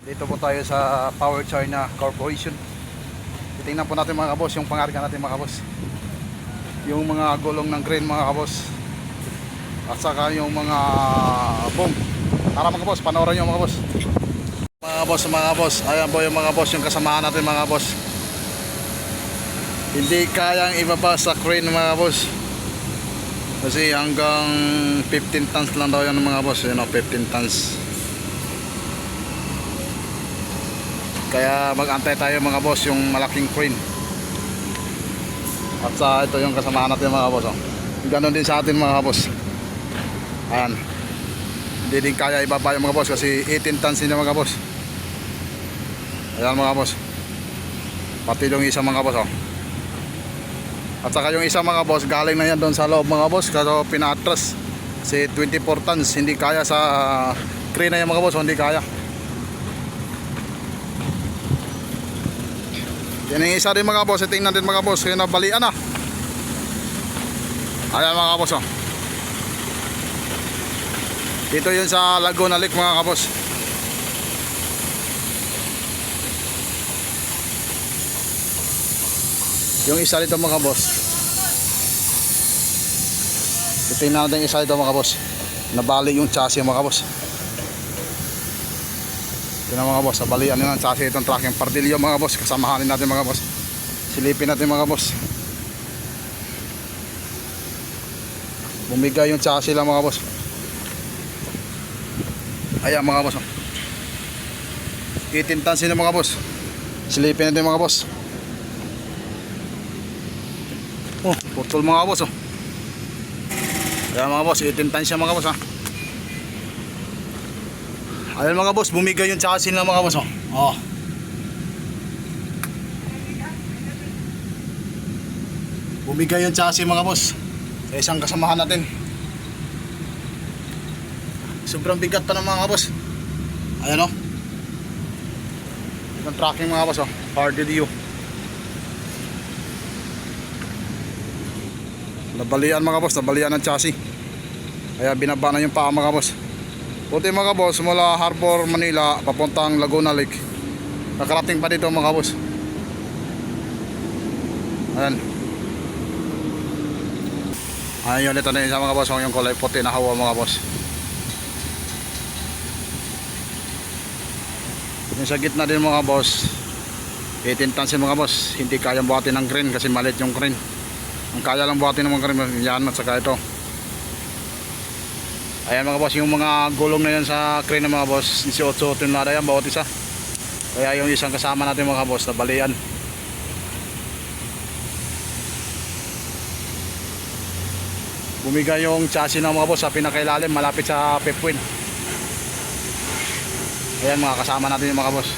Dito po tayo sa Power China Corporation. Titingnan po natin mga kaboss yung pangarga natin mga kaboss. Yung mga gulong ng crane mga kaboss. At saka yung mga boom. Tara mga kaboss, panoorin nyo mga kaboss. Mga kaboss, ayan po yung mga boss yung kasamahan natin mga kaboss. Hindi kayang ibaba sa crane mga kaboss. Kasi hanggang 15 tons lang daw yan mga boss. Yun o, 15 tons. Kaya mag-antay tayo mga boss yung malaking crane. At sa ito yung kasamahan natin mga boss. Ganon din sa atin mga boss. Ayan. Hindi din kaya ibaba yung mga boss kasi 18 tons din yung mga boss. Ayan mga boss. Pati yung isa mga boss. At saka yung isa mga boss galing na yan doon sa loob mga boss. Kasi pinaatras. Kasi 24 tons hindi kaya sa crane na yung mga boss. Hindi kaya. Yan yung isa rin mga boss. Tingnan din mga boss. Kaya nabalian na. Ayan mga boss. Dito yun sa Laguna Lake mga boss. Yung isa dito mga boss. Tingnan natin yung isa dito mga boss. Nabali yung chassis mga boss. Tingnan mga boss, nabalian yun ang chassis itong tracking pardilyo mga boss. Kasamahanin natin mga boss. Silipin natin mga boss. Bumigay yung chassis lang mga boss. Ayan mga boss. 18 tons yun mga boss. Silipin natin mga boss. Oh, putol mga boss. Ayan mga boss, 18 tons siya mga boss. Ayan mga boss, bumigay yung chassis lang mga boss. Oh. Bumigay yung chassis mga boss. Sa isang kasamahan natin. Sobrang bigat pa ng mga boss. Ayan o. Itong tracking mga boss. RDDU. Nabalian mga boss. Nabalian ng chassis. Kaya binaba na yung paa mga boss. Buti mga boss, mula Harbor, Manila papuntang Laguna Lake. Nakarating pa dito mga boss. Ayan. Ayan yun, ito na yun sa mga boss. Yung kulay puti na hawa mga boss. Yung sa gitna din mga boss, 18 tons yung mga boss. Hindi kayang buhatin ng crane kasi maliit yung crane. Ang kaya lang buhatin ng mga crane yan at saka ito. Ayan mga boss, yung mga gulong na yan sa crane ng mga boss, 18 tonelada yan bawat isa. Kaya yung isang kasama natin mga boss, nabalian. Bumigay yung chassis ng mga boss sa pinakailalim, malapit sa pepwin. Ayan mga kasama natin yung mga boss.